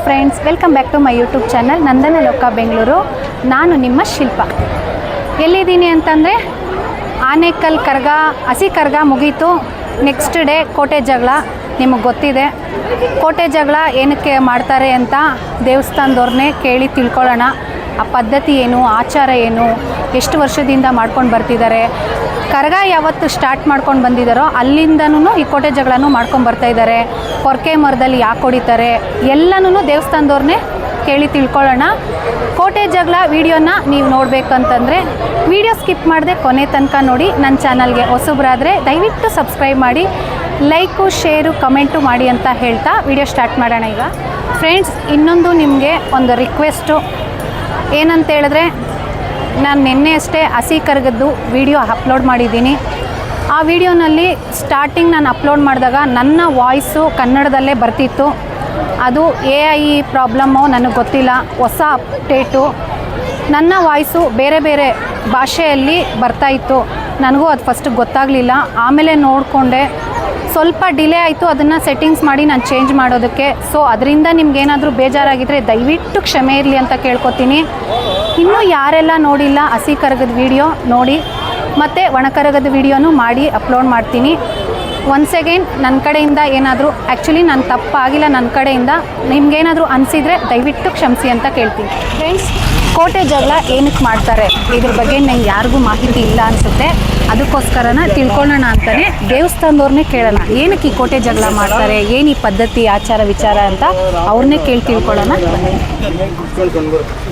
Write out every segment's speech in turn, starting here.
Friends, welcome back to my YouTube channel Nandana Loka Bengaluru. ನಾನು ನಿಮ್ಮ ಶಿಲ್ಪ. ಎಲ್ಲಿದ್ದೀನಿ ಅಂತಂದರೆ, ಆನೇಕಲ್ ಕರ್ಗ, ಹಸಿ ಕರ್ಗ ಮುಗೀತು. ನೆಕ್ಸ್ಟ್ ಡೇ ಕೋಟೆ ಜಗಳ. ನಿಮಗೆ ಗೊತ್ತಿದೆ ಕೋಟೆ ಜಗಳ ಏನಕ್ಕೆ ಮಾಡ್ತಾರೆ ಅಂತ ದೇವಸ್ಥಾನದವ್ರನ್ನೇ ಕೇಳಿ ತಿಳ್ಕೊಳ್ಳೋಣ. ಆ ಪದ್ಧತಿ ಏನು, ಆಚಾರ ಏನು, ಎಷ್ಟು ವರ್ಷದಿಂದ ಮಾಡ್ಕೊಂಡು ಬರ್ತಿದ್ದಾರೆ. ಕರಗ ಯಾವತ್ತು ಸ್ಟಾರ್ಟ್ ಮಾಡ್ಕೊಂಡು ಬಂದಿದ್ದಾರೋ ಅಲ್ಲಿಂದನೂ ಈ ಕೋಟೆ ಜಗಳನೂ ಮಾಡ್ಕೊಂಡು ಬರ್ತಾಯಿದ್ದಾರೆ. ಪೊರ್ಕೆ ಮರದಲ್ಲಿ ಯಾಕೆ ಹೊಡಿತಾರೆ ಎಲ್ಲನೂ ದೇವಸ್ಥಾನದವ್ರನ್ನೇ ಕೇಳಿ ತಿಳ್ಕೊಳ್ಳೋಣ. ಕೋಟೆ ಜಗಳ ವೀಡಿಯೋನ ನೀವು ನೋಡಬೇಕಂತಂದರೆ ವೀಡಿಯೋ ಸ್ಕಿಪ್ ಮಾಡದೆ ಕೊನೆ ತನಕ ನೋಡಿ. ನನ್ನ ಚಾನಲ್ಗೆ ಹೊಸಬ್ರಾದರೆ ದಯವಿಟ್ಟು ಸಬ್ಸ್ಕ್ರೈಬ್ ಮಾಡಿ, ಲೈಕು, ಶೇರು, ಕಮೆಂಟು ಮಾಡಿ ಅಂತ ಹೇಳ್ತಾ ವಿಡಿಯೋ ಸ್ಟಾರ್ಟ್ ಮಾಡೋಣ. ಈಗ ಫ್ರೆಂಡ್ಸ್, ಇನ್ನೊಂದು ನಿಮಗೆ ಒಂದು ರಿಕ್ವೆಸ್ಟು ಏನಂತ ಹೇಳಿದ್ರೆ, ನಾನು ನಿನ್ನೆ ಅಷ್ಟೇ ಹಸಿ ಕರಗದ್ದು ವಿಡಿಯೋ ಅಪ್ಲೋಡ್ ಮಾಡಿದ್ದೀನಿ. ಆ ವಿಡಿಯೋನಲ್ಲಿ ಸ್ಟಾರ್ಟಿಂಗ್ ನಾನು ಅಪ್ಲೋಡ್ ಮಾಡಿದಾಗ ನನ್ನ ವಾಯ್ಸು ಕನ್ನಡದಲ್ಲೇ ಬರ್ತಿತ್ತು. ಅದು AI ಪ್ರಾಬ್ಲಮ್ಮು ನನಗೆ ಗೊತ್ತಿಲ್ಲ, ಹೊಸ ಅಪ್ಡೇಟು. ನನ್ನ ವಾಯ್ಸು ಬೇರೆ ಬೇರೆ ಭಾಷೆಯಲ್ಲಿ ಬರ್ತಾಯಿತ್ತು. ನನಗೂ ಅದು ಫಸ್ಟ್ ಗೊತ್ತಾಗಲಿಲ್ಲ. ಆಮೇಲೆ ನೋಡಿಕೊಂಡೆ, ಸ್ವಲ್ಪ ಡಿಲೇ ಆಯಿತು. ಅದನ್ನು ಸೆಟ್ಟಿಂಗ್ಸ್ ಮಾಡಿ ನಾನು ಚೇಂಜ್ ಮಾಡೋದಕ್ಕೆ. ಸೊ ಅದರಿಂದ ನಿಮ್ಗೇನಾದರೂ ಬೇಜಾರಾಗಿದ್ದರೆ ದಯವಿಟ್ಟು ಕ್ಷಮೆ ಇರಲಿ ಅಂತ ಕೇಳ್ಕೊತೀನಿ. ಇನ್ನೂ ಯಾರೆಲ್ಲ ನೋಡಿಲ್ಲ ಹಸಿ ಕರಗದ ವಿಡಿಯೋ ನೋಡಿ, ಮತ್ತು ಒಣಕರಗದ ವಿಡಿಯೋನೂ ಮಾಡಿ ಅಪ್ಲೋಡ್ ಮಾಡ್ತೀನಿ. ಒನ್ಸ್ ಅಗೈನ್ ನನ್ನ ಕಡೆಯಿಂದ ಏನಾದರೂ ಆ್ಯಕ್ಚುಲಿ ನಾನು ತಪ್ಪಾಗಿಲ್ಲ, ನನ್ನ ಕಡೆಯಿಂದ ನಿಮ್ಗೇನಾದರೂ ಅನಿಸಿದರೆ ದಯವಿಟ್ಟು ಕ್ಷಮಿಸಿ ಅಂತ ಕೇಳ್ತೀನಿ. ಫ್ರೆಂಡ್ಸ್, ಕೋಟೆ ಜಗಳ ಏನಕ್ಕೆ ಮಾಡ್ತಾರೆ ಇದ್ರ ಬಗ್ಗೆ ನಂಗೆ ಯಾರಿಗೂ ಮಾಹಿತಿ ಇಲ್ಲ ಅನಿಸುತ್ತೆ. ಅದಕ್ಕೋಸ್ಕರನ ತಿಳ್ಕೊಳ್ಳೋಣ ಅಂತಲೇ ದೇವಸ್ಥಾನದವ್ರನ್ನೇ ಕೇಳೋಣ, ಏನಕ್ಕೆ ಈ ಕೋಟೆ ಜಗಳ ಮಾಡ್ತಾರೆ, ಏನು ಈ ಪದ್ಧತಿ, ಆಚಾರ ವಿಚಾರ ಅಂತ ಅವ್ರನ್ನೇ ಕೇಳಿ ತಿಳ್ಕೊಳ್ಳೋಣ.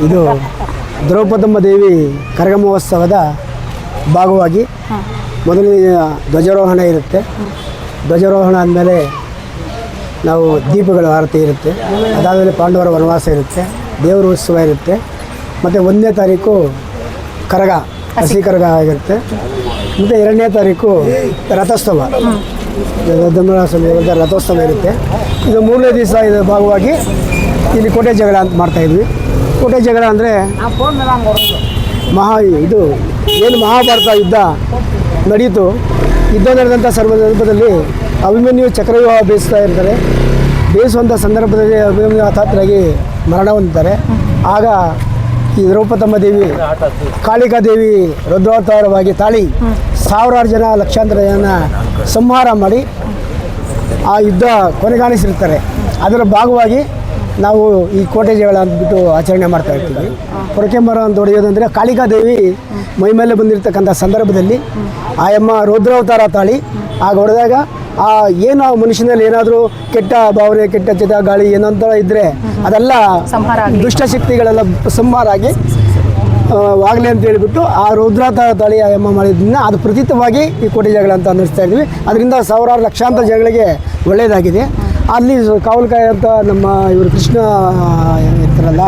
ಇದು ದ್ರೌಪದಮ್ಮ ದೇವಿ ಕರಗ ಮಹೋತ್ಸವದ ಭಾಗವಾಗಿ ಮೊದಲನೇ ಧ್ವಜಾರೋಹಣ ಇರುತ್ತೆ. ಧ್ವಜಾರೋಹಣ ಆದಮೇಲೆ ನಾವು ದೀಪಗಳ ಆರತಿ ಇರುತ್ತೆ. ಅದಾದಮೇಲೆ ಪಾಂಡವರ ವನವಾಸ ಇರುತ್ತೆ, ದೇವರ ಉತ್ಸವ ಇರುತ್ತೆ. ಮತ್ತು 1ನೇ ತಾರೀಕು ಕರಗ, ಹಸಿ ಕರಗ ಆಗಿರುತ್ತೆ. ಮತ್ತು 2ನೇ ತಾರೀಕು ರಥೋತ್ಸವ, ರಥೋತ್ಸವ ಇರುತ್ತೆ. ಇದು 3ನೇ ದಿವಸ ಇದರ ಭಾಗವಾಗಿ ಇಲ್ಲಿ ಕೋಟೆ ಜಗಳ ಅಂತ ಮಾಡ್ತಾಯಿದ್ವಿ. ಕೋಟೆ ಜಗಳ ಅಂದರೆ ಇದು ಏನು ಮಹಾಭಾರತ ಯುದ್ಧ ನಡೀತು. ಯುದ್ಧ ನಡೆದಂಥ ಸಂದರ್ಭದಲ್ಲಿ ಅಭಿಮನ್ಯು ಚಕ್ರವ್ಯೂಹ ಬೇಯಿಸ್ತಾ ಇರ್ತಾರೆ. ಬೇಯಿಸುವಂಥ ಸಂದರ್ಭದಲ್ಲಿ ಅಭಿಮನ್ಯು ಹತಾತ್ರಾಗಿ ಮರಣ ಹೊಂದುತ್ತಾರೆ. ಆಗ ಈ ದ್ರೌಪದಮ್ಮ ದೇವಿ, ಕಾಳಿಕಾದೇವಿ ರುದ್ರಾವತಾರವಾಗಿ ತಾಳಿ ಸಾವಿರಾರು ಜನ, ಲಕ್ಷಾಂತರ ಜನ ಸಂಹಾರ ಮಾಡಿ ಆ ಯುದ್ಧ ಕೊನೆಗಾಣಿಸಿರ್ತಾರೆ. ಅದರ ಭಾಗವಾಗಿ ನಾವು ಈ ಕೋಟೆ ಜಗಳ ಅಂದ್ಬಿಟ್ಟು ಆಚರಣೆ ಮಾಡ್ತಾ ಇರ್ತೀವಿ. ಪೊರಕೆ ಮರ ಅಂತ ಹೊಡೆಯೋದಂದರೆ ಕಾಳಿಕಾದೇವಿ ಮೈ ಮೇಲೆ ಬಂದಿರತಕ್ಕಂಥ ಸಂದರ್ಭದಲ್ಲಿ ಆಯಮ್ಮ ರುದ್ರಾವತಾರ ತಾಳಿ ಆಗ ಹೊಡೆದಾಗ ಆ ಏನು ಮನುಷ್ಯನಲ್ಲಿ ಏನಾದರೂ ಕೆಟ್ಟ ಭಾವನೆ, ಕೆಟ್ಟ ಚಿತ್ತ, ಗಾಳಿ ಏನಂತ ಇದ್ದರೆ ಅದೆಲ್ಲ ದುಷ್ಟಶಕ್ತಿಗಳೆಲ್ಲ ಸಂಹಾರ ಆಗಿ ಆಗಲಿ ಅಂತ ಹೇಳಿಬಿಟ್ಟು ಆ ರುದ್ರಾವತಾರ ತಾಳಿ ಆಯಮ್ಮ ಮಾಡಿದ್ರಿಂದ ಅದು ಪ್ರತೀತವಾಗಿ ಈ ಕೋಟೆ ಜಗಳ ಅಂತ ಅನ್ನಿಸ್ತಾ ಇದ್ವಿ. ಅದರಿಂದ ಸಾವಿರಾರು ಲಕ್ಷಾಂತರ ಜನಗಳಿಗೆ ಒಳ್ಳೆಯದಾಗಿದೆ. ಅಲ್ಲಿ ಕಾವಲುಕಾಯಿ ಅಂತ ನಮ್ಮ ಇವರು ಕೃಷ್ಣ ಇರ್ತಾರಲ್ಲ,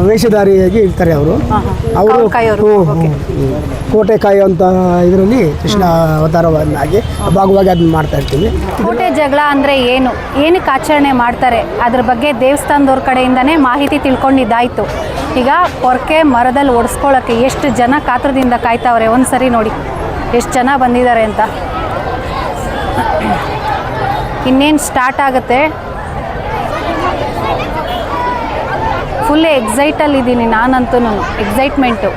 ವೇಷಧಾರಿಯಾಗಿ ಇರ್ತಾರೆ ಅವರು ಕೋಟೆ ಕಾಯುವಂಥ ಇದರಲ್ಲಿ ಕೃಷ್ಣ ಅವತಾರವನ್ನಾಗಿ ಭಾಗವಾಗಿ ಅದನ್ನ ಮಾಡ್ತಾ ಇರ್ತೀವಿ. ಕೋಟೆ ಜಗಳ ಅಂದರೆ ಏನು, ಏನಕ್ಕೆ ಆಚರಣೆ ಮಾಡ್ತಾರೆ, ಅದ್ರ ಬಗ್ಗೆ ದೇವಸ್ಥಾನದವ್ರ ಕಡೆಯಿಂದನೇ ಮಾಹಿತಿ ತಿಳ್ಕೊಂಡಿದ್ದಾಯಿತು. ಈಗ ಪೊರ್ಕೆ ಮರದಲ್ಲಿ ಒಡಿಸ್ಕೊಳ್ಳೋಕ್ಕೆ ಎಷ್ಟು ಜನ ಕಾತ್ರದಿಂದ ಕಾಯ್ತಾವ್ರೆ. ಒಂದು ಸರಿ ನೋಡಿ ಎಷ್ಟು ಜನ ಬಂದಿದ್ದಾರೆ ಅಂತ. ಇನ್ನೇನು ಸ್ಟಾರ್ಟ್ ಆಗುತ್ತೆ. ಫುಲ್ ಎಕ್ಸೈಟಲ್ಲಿದ್ದೀನಿ ನಾನಂತೂ. ಎಕ್ಸೈಟ್ಮೆಂಟು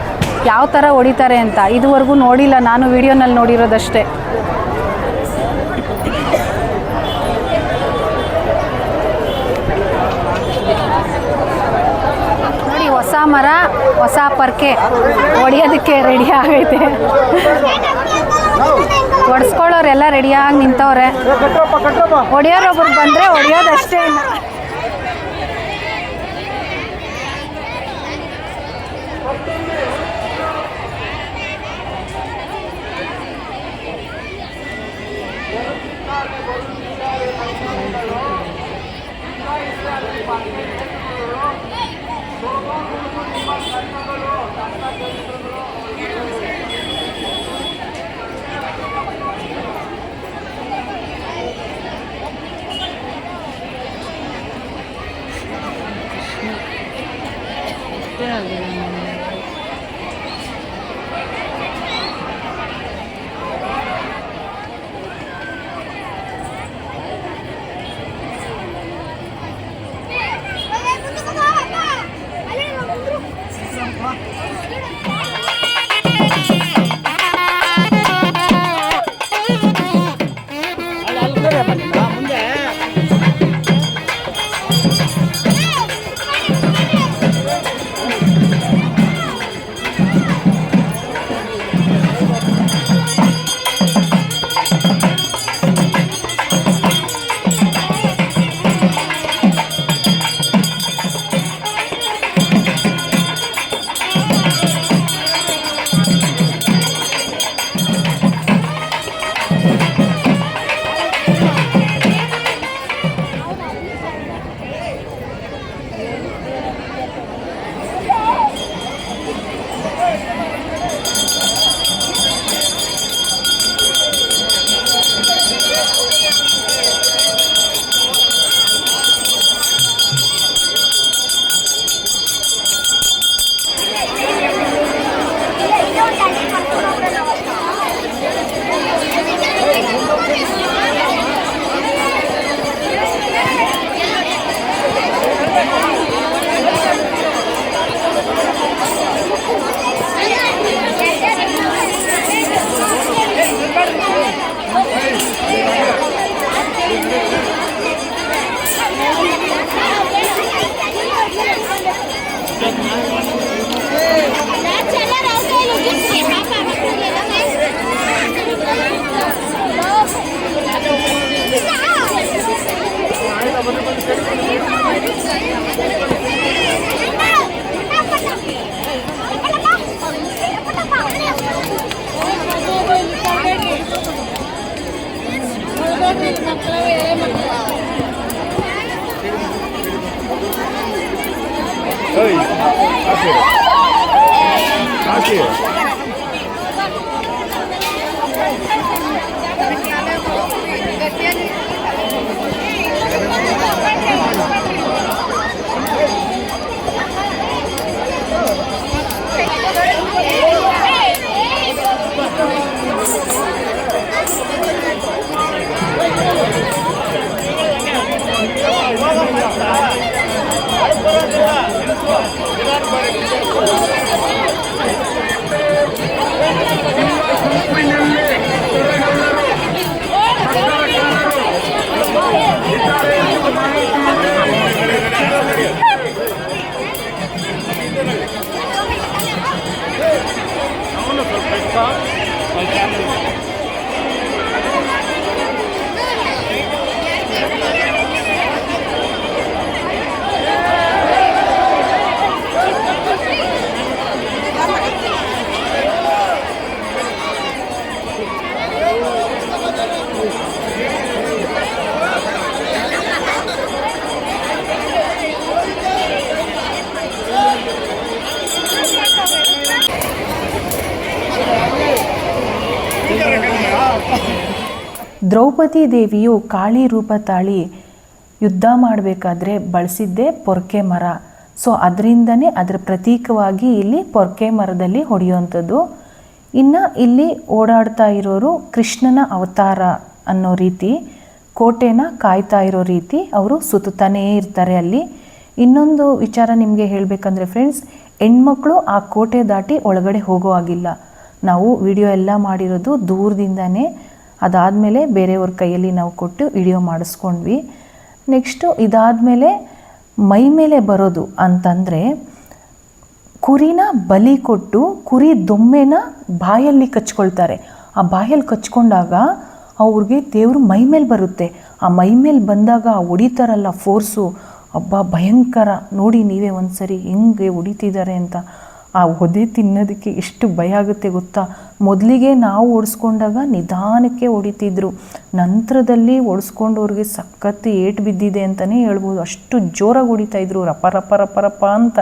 ಯಾವ ಥರ ಹೊಡಿತಾರೆ ಅಂತ ಇದುವರೆಗೂ ನೋಡಿಲ್ಲ ನಾನು, ವಿಡಿಯೋನಲ್ಲಿ ನೋಡಿರೋದಷ್ಟೇ. ನೋಡಿ, ಹೊಸ ಮರ, ಹೊಸ ಪರ್ಕೆ ಹೊಡಿಯೋದಕ್ಕೆ ರೆಡಿ ಆಗೈತೆ. ಹೊಡ್ಸ್ಕೊಳ್ಳೋರೆಲ್ಲ ರೆಡಿಯಾಗಿ ನಿಂತವ್ರೆ. ಹೊಡಿಯೋರೊಬ್ರು ಬಂದರೆ ಹೊಡಿಯೋದಷ್ಟೇ. ಇಲ್ಲ ದ್ರೌಪದಿ ದೇವಿಯು ಕಾಳಿ ರೂಪ ತಾಳಿ ಯುದ್ಧ ಮಾಡಬೇಕಾದ್ರೆ ಬಳಸಿದ್ದೇ ಪೊರ್ಕೆ ಮರ. ಸೊ ಅದರಿಂದನೇ ಅದರ ಪ್ರತೀಕವಾಗಿ ಇಲ್ಲಿ ಪೊರ್ಕೆ ಮರದಲ್ಲಿ ಹೊಡೆಯುವಂಥದ್ದು. ಇನ್ನು ಇಲ್ಲಿ ಓಡಾಡ್ತಾ ಇರೋರು ಕೃಷ್ಣನ ಅವತಾರ ಅನ್ನೋ ರೀತಿ, ಕೋಟೆನ ಕಾಯ್ತಾ ಇರೋ ರೀತಿ ಅವರು ಸುತ್ತಾನೇ ಇರ್ತಾರೆ ಅಲ್ಲಿ. ಇನ್ನೊಂದು ವಿಚಾರ ನಿಮಗೆ ಹೇಳಬೇಕಂದ್ರೆ ಫ್ರೆಂಡ್ಸ್, ಹೆಣ್ಮಕ್ಳು ಆ ಕೋಟೆ ದಾಟಿ ಒಳಗಡೆ ಹೋಗೋ ಆಗಿಲ್ಲ. ನಾವು ವಿಡಿಯೋ ಎಲ್ಲ ಮಾಡಿರೋದು ದೂರದಿಂದನೇ, ಅದಾದಮೇಲೆ ಬೇರೆಯವ್ರ ಕೈಯಲ್ಲಿ ನಾವು ಕೊಟ್ಟು ವಿಡಿಯೋ ಮಾಡಿಸ್ಕೊಂಡ್ವಿ. ನೆಕ್ಸ್ಟು ಇದಾದಮೇಲೆ ಮೈ ಮೇಲೆ ಬರೋದು ಅಂತಂದರೆ, ಕುರಿನ ಬಲಿ ಕೊಟ್ಟು ಕುರಿ ದೊಮ್ಮೆನ ಬಾಯಲ್ಲಿ ಕಚ್ಕೊಳ್ತಾರೆ. ಆ ಬಾಯಲ್ಲಿ ಕಚ್ಕೊಂಡಾಗ ಅವ್ರಿಗೆ ದೇವರು ಮೈ ಮೇಲೆ ಬರುತ್ತೆ. ಆ ಮೈ ಮೇಲೆ ಬಂದಾಗ ಹೊಡಿತಾರಲ್ಲ ಫೋರ್ಸು, ಅಬ್ಬಾ ಭಯಂಕರ. ನೋಡಿ ನೀವೇ ಒಂದು ಸರಿ ಹೆಂಗೆ ಹೊಡಿತಿದ್ದಾರೆ ಅಂತ. ಆ ಒದೆ ತಿನ್ನೋದಕ್ಕೆ ಎಷ್ಟು ಭಯ ಆಗುತ್ತೆ ಗೊತ್ತಾ. ಮೊದಲಿಗೆ ನಾವು ಓಡಿಸ್ಕೊಂಡಾಗ ನಿಧಾನಕ್ಕೆ ಹೊಡಿತಿದ್ರು, ನಂತರದಲ್ಲಿ ಓಡಿಸ್ಕೊಂಡವ್ರಿಗೆ ಸಖತ್ತು ಏಟು ಬಿದ್ದಿದೆ ಅಂತಲೇ ಹೇಳ್ಬೋದು. ಅಷ್ಟು ಜೋರಾಗಿ ಹೊಡಿತಾಯಿದ್ರು, ರಪ ರಪ ರಪ ರಪ ಅಂತ.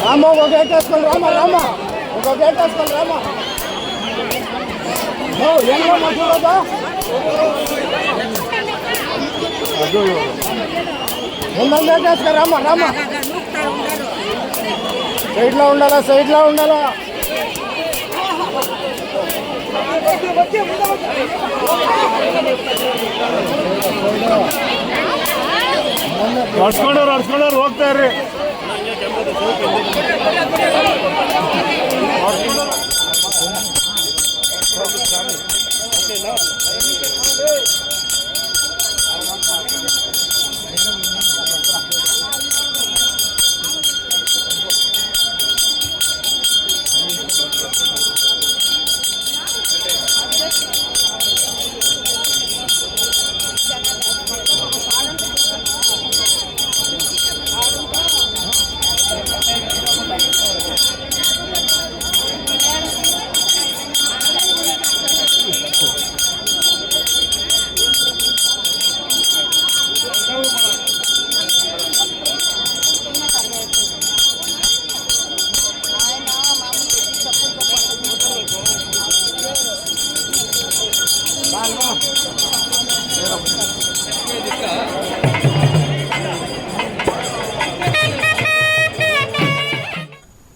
ರಾಮ ಗೇಟ್ ಹಾಸ್ಕೊಂಡು ರಾಮ ರಾಮ ಗೇಟ್ ಹಾಸ್ಕೊಂಡು ರಾಮ ಹೆಂಗ ಮಾಡ್ಕೊಳ್ಳೋದ ಒಂದೊಂದು ಗೇಟ್ ಹಾಸ್ಕ ರಾಮ ರಾಮ సైడ్లో ఉండాలా ಹೊಡ್ಸ್ಕೊಂಡವ್ರು ಹೋಗ್ತಾ ಇರ್ರಿ.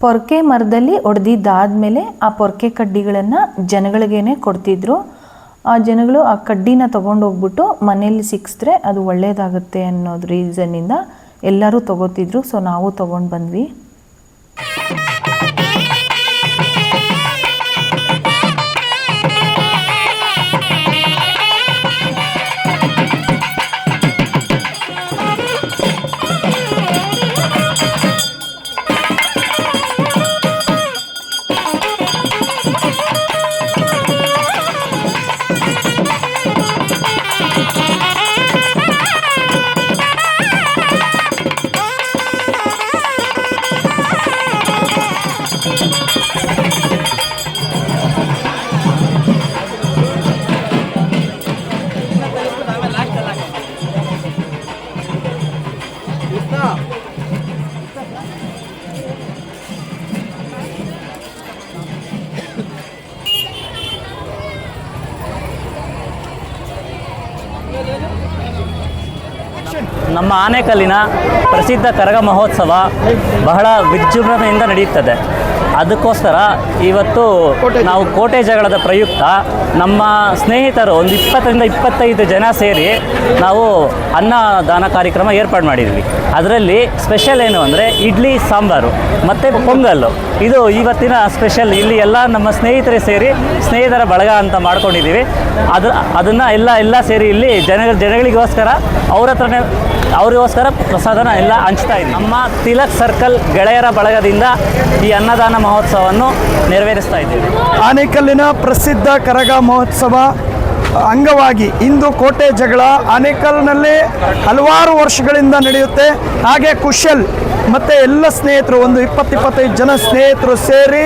ಪೊರ್ಕೆ ಮರದಲ್ಲಿ ಒಡೆದಿದ್ದಾದಮೇಲೆ ಆ ಪೊರ್ಕೆ ಕಡ್ಡಿಗಳನ್ನು ಜನಗಳಿಗೇನೆ ಕೊಡ್ತಿದ್ರು. ಆ ಜನಗಳು ಆ ಕಡ್ಡಿನ ತೊಗೊಂಡೋಗ್ಬಿಟ್ಟು ಮನೇಲಿ ಸಿಕ್ಕಿದ್ರೆ ಅದು ಒಳ್ಳೆಯದಾಗುತ್ತೆ ಅನ್ನೋದು ರೀಸನ್ನಿಂದ ಎಲ್ಲರೂ ತೊಗೋತಿದ್ರು. ಸೊ ನಾವು ತೊಗೊಂಡು ಬಂದ್ವಿ. ನಮ್ಮ ಆನೇಕಲ್ಲಿನ ಪ್ರಸಿದ್ಧ ಕರಗ ಮಹೋತ್ಸವ ಬಹಳ ವಿಜೃಂಭಣೆಯಿಂದ ನಡೆಯುತ್ತದೆ. ಅದಕ್ಕೋಸ್ಕರ ಇವತ್ತು ನಾವು ಕೋಟೆ ಜಗಳದ ಪ್ರಯುಕ್ತ ನಮ್ಮ ಸ್ನೇಹಿತರು ಒಂದು 20-25 ಜನ ಸೇರಿ ನಾವು ಅನ್ನದಾನ ಕಾರ್ಯಕ್ರಮ ಏರ್ಪಾಡು ಮಾಡಿದ್ವಿ. ಅದರಲ್ಲಿ ಸ್ಪೆಷಲ್ ಏನು ಅಂದರೆ ಇಡ್ಲಿ ಸಾಂಬಾರು ಮತ್ತು ಪೊಂಗಲ್ಲು. ಇದು ಇವತ್ತಿನ ಸ್ಪೆಷಲ್. ಇಲ್ಲಿ ಎಲ್ಲ ನಮ್ಮ ಸ್ನೇಹಿತರೇ ಸೇರಿ ಸ್ನೇಹಿತರ ಬಳಗ ಅಂತ ಮಾಡ್ಕೊಂಡಿದ್ದೀವಿ. ಅದನ್ನು ಎಲ್ಲ ಸೇರಿ ಇಲ್ಲಿ ಜನಗಳಿಗೋಸ್ಕರ ಅವರಿಗೋಸ್ಕರ ಪ್ರಸಾದನ ಎಲ್ಲ ಹಂಚ್ತಾ ಇದ್ದೀವಿ. ನಮ್ಮ ತಿಲಕ್ ಸರ್ಕಲ್ ಗೆಳೆಯರ ಬಳಗದಿಂದ ಈ ಅನ್ನದಾನ ಮಹೋತ್ಸವವನ್ನು ನೆರವೇರಿಸ್ತಾ ಇದ್ದೀವಿ. ಆನೇಕಲ್ಲಿನ ಪ್ರಸಿದ್ಧ ಕರಗ ಮಹೋತ್ಸವ ಅಂಗವಾಗಿ ಇಂದು ಕೋಟೆ ಜಗಳ ಆನೇಕಲ್ನಲ್ಲಿ ಹಲವಾರು ವರ್ಷಗಳಿಂದ ನಡೆಯುತ್ತೆ. ಹಾಗೆ ಕುಶಲ್ ಮತ್ತು ಎಲ್ಲ ಸ್ನೇಹಿತರು ಒಂದು 20-25 ಜನ ಸ್ನೇಹಿತರು ಸೇರಿ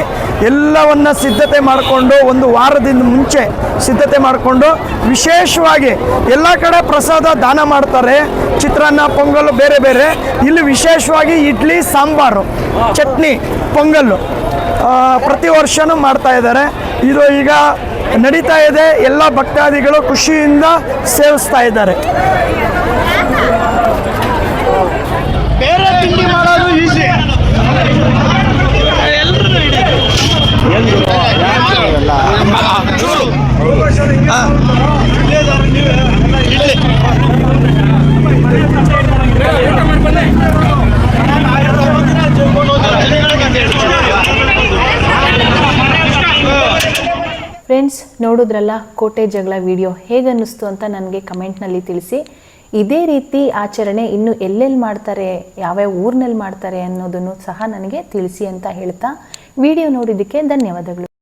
ಎಲ್ಲವನ್ನ ಸಿದ್ಧತೆ ಮಾಡಿಕೊಂಡು ಒಂದು ವಾರದಿಂದ ಮುಂಚೆ ಸಿದ್ಧತೆ ಮಾಡಿಕೊಂಡು ವಿಶೇಷವಾಗಿ ಎಲ್ಲ ಕಡೆ ಪ್ರಸಾದ ದಾನ ಮಾಡ್ತಾರೆ. ಚಿತ್ರಾನ್ನ, ಪೊಂಗಲ್ಲು ಬೇರೆ ಬೇರೆ. ಇಲ್ಲಿ ವಿಶೇಷವಾಗಿ ಇಡ್ಲಿ, ಸಾಂಬಾರು, ಚಟ್ನಿ, ಪೊಂಗಲ್ಲು ಪ್ರತಿ ವರ್ಷವೂ ಮಾಡ್ತಾ ಇದ್ದಾರೆ. ಇದು ಈಗ ನಡೀತಾ ಇದೆ. ಎಲ್ಲ ಭಕ್ತಾದಿಗಳು ಖುಷಿಯಿಂದ ಸೇವಿಸ್ತಾ ಇದ್ದಾರೆ. ಬೇರೆ ತಿಂಡಿ ಮಾಡೋದು ಈಸಿ. ಫ್ರೆಂಡ್ಸ್, ನೋಡಿದ್ರಲ್ಲ ಕೋಟೆ ಜಗಳ ವಿಡಿಯೋ ಹೇಗೆ ಅನ್ನಿಸ್ತು ಅಂತ ನನಗೆ ಕಮೆಂಟ್ನಲ್ಲಿ ತಿಳಿಸಿ. ಇದೇ ರೀತಿ ಆಚರಣೆ ಇನ್ನು ಎಲ್ಲೆಲ್ಲಿ ಮಾಡ್ತಾರೆ, ಯಾವ್ಯಾವ ಊರಿನಲ್ಲಿ ಮಾಡ್ತಾರೆ ಅನ್ನೋದನ್ನು ಸಹ ನನಗೆ ತಿಳಿಸಿ ಅಂತ ಹೇಳ್ತಾ ವಿಡಿಯೋ ನೋಡಿದ್ದಕ್ಕೆ ಧನ್ಯವಾದಗಳು.